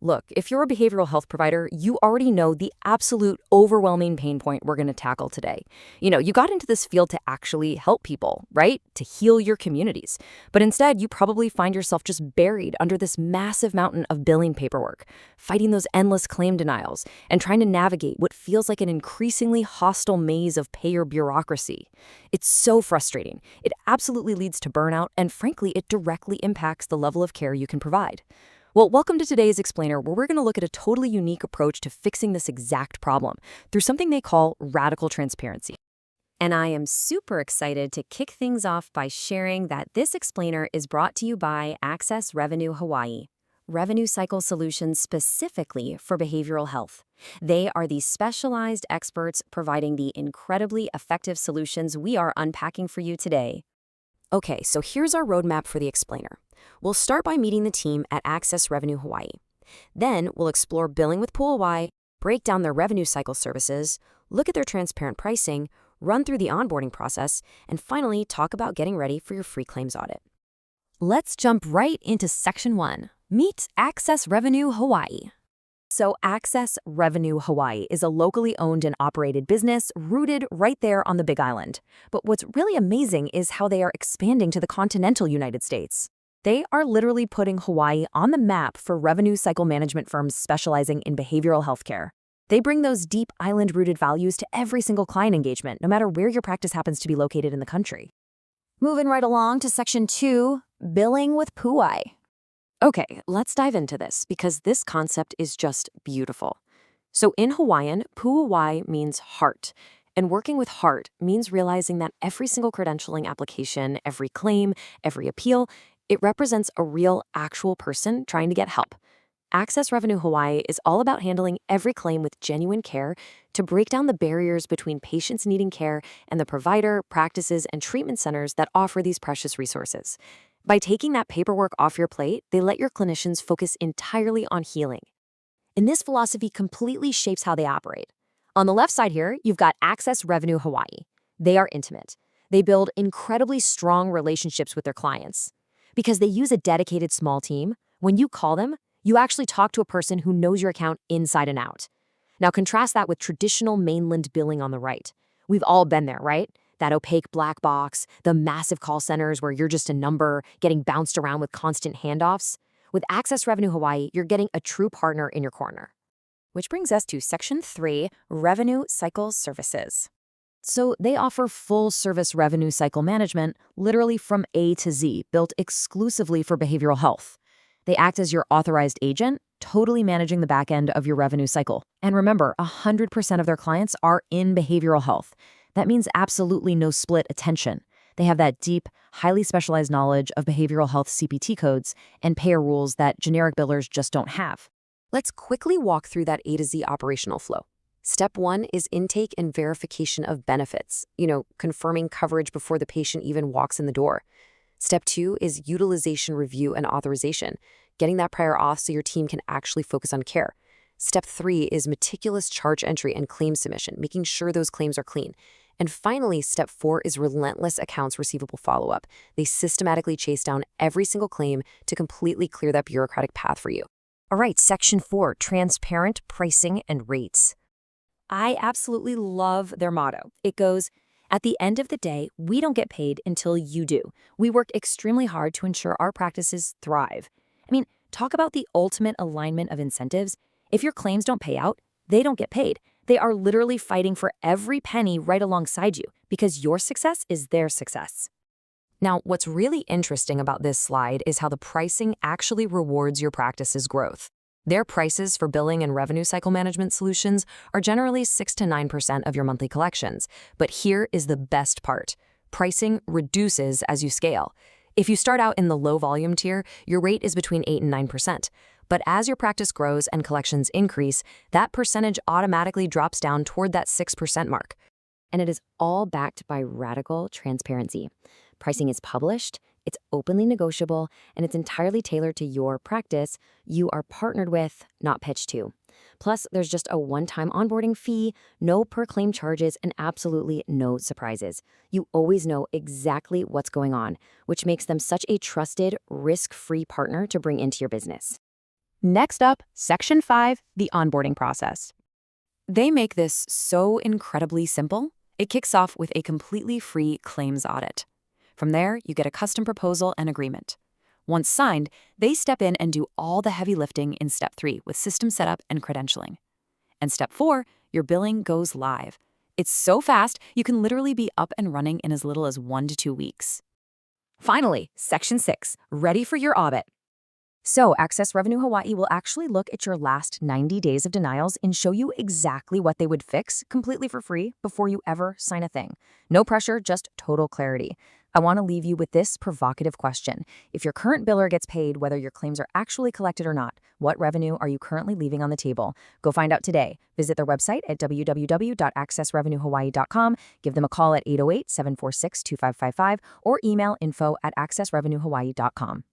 Look, if you're a behavioral health provider, you already know the absolute overwhelming pain point we're going to tackle today. You got into this field to actually help people, right? To heal your communities. But instead, you probably find yourself just buried under this massive mountain of billing paperwork, fighting those endless claim denials, and trying to navigate what feels like an increasingly hostile maze of payer bureaucracy. It's so frustrating. It absolutely leads to burnout, and frankly, it directly impacts the level of care you can provide. Well, welcome to today's Explainer, where we're going to look at a totally unique approach to fixing this exact problem through something they call radical transparency. And I am super excited to kick things off by sharing that this Explainer is brought to you by Access Revenue Hawaii, revenue cycle solutions specifically for behavioral health. They are the specialized experts providing the incredibly effective solutions we are unpacking for you today. Okay, so here's our roadmap for the Explainer. We'll start by meeting the team at Access Revenue Hawaii. Then we'll explore billing with Pu'uwai, break down their revenue cycle services, look at their transparent pricing, run through the onboarding process, and finally talk about getting ready for your free claims audit. Let's jump right into Section 1. Meet Access Revenue Hawaii. So Access Revenue Hawaii is a locally owned and operated business rooted right there on the Big Island. But what's really amazing is how they are expanding to the continental United States. They are literally putting Hawaii on the map for revenue cycle management firms specializing in behavioral healthcare. They bring those deep island-rooted values to every single client engagement, no matter where your practice happens to be located in the country. Moving right along to Section 2, Billing with Pu'uwai. Okay, let's dive into this because this concept is just beautiful. So in Hawaiian, Pu'uwai means heart. And working with heart means realizing that every single credentialing application, every claim, every appeal, it represents a real, actual person trying to get help. Access Revenue Hawaii is all about handling every claim with genuine care to break down the barriers between patients needing care and the provider, practices, and treatment centers that offer these precious resources. By taking that paperwork off your plate, they let your clinicians focus entirely on healing. And this philosophy completely shapes how they operate. On the left side here, you've got Access Revenue Hawaii. They are intimate. They build incredibly strong relationships with their clients. Because they use a dedicated small team, when you call them, you actually talk to a person who knows your account inside and out. Now contrast that with traditional mainland billing on the right. We've all been there, right? That opaque black box, the massive call centers where you're just a number getting bounced around with constant handoffs. With Access Revenue Hawaii, you're getting a true partner in your corner. Which brings us to Section 3, Revenue Cycle Services. So they offer full-service revenue cycle management, literally from A to Z, built exclusively for behavioral health. They act as your authorized agent, totally managing the back end of your revenue cycle. And remember, 100% of their clients are in behavioral health. That means absolutely no split attention. They have that deep, highly specialized knowledge of behavioral health CPT codes and payer rules that generic billers just don't have. Let's quickly walk through that A to Z operational flow. Step 1 is intake and verification of benefits, confirming coverage before the patient even walks in the door. Step 2 is utilization review and authorization, getting that prior auth so your team can actually focus on care. Step 3 is meticulous charge entry and claim submission, making sure those claims are clean. And finally, Step 4 is relentless accounts receivable follow-up. They systematically chase down every single claim to completely clear that bureaucratic path for you. All right, Section 4, transparent pricing and rates. I absolutely love their motto. It goes, at the end of the day, we don't get paid until you do. We work extremely hard to ensure our practices thrive. I mean, talk about the ultimate alignment of incentives. If your claims don't pay out, they don't get paid. They are literally fighting for every penny right alongside you because your success is their success. Now, what's really interesting about this slide is how the pricing actually rewards your practice's growth. Their prices for billing and revenue cycle management solutions are generally 6 to 9% of your monthly collections. But here is the best part. Pricing reduces as you scale. If you start out in the low volume tier, your rate is between 8 and 9%. But as your practice grows and collections increase, that percentage automatically drops down toward that 6% mark. And it is all backed by radical transparency. Pricing is published, it's openly negotiable, and it's entirely tailored to your practice you are partnered with, not pitched to. Plus, there's just a one-time onboarding fee, no per-claim charges, and absolutely no surprises. You always know exactly what's going on, which makes them such a trusted, risk-free partner to bring into your business. Next up, Section 5, the onboarding process. They make this so incredibly simple. It kicks off with a completely free claims audit. From there, you get a custom proposal and agreement. Once signed, they step in and do all the heavy lifting in Step 3 with system setup and credentialing. And Step 4, your billing goes live. It's so fast, you can literally be up and running in as little as 1 to 2 weeks. Finally, Section 6, ready for your audit. So, Access Revenue Hawaii will actually look at your last 90 days of denials and show you exactly what they would fix completely for free before you ever sign a thing. No pressure, just total clarity. I want to leave you with this provocative question. If your current biller gets paid, whether your claims are actually collected or not, what revenue are you currently leaving on the table? Go find out today. Visit their website at www.accessrevenuehawaii.com, give them a call at 808-746-2555, or email info@accessrevenuehawaii.com.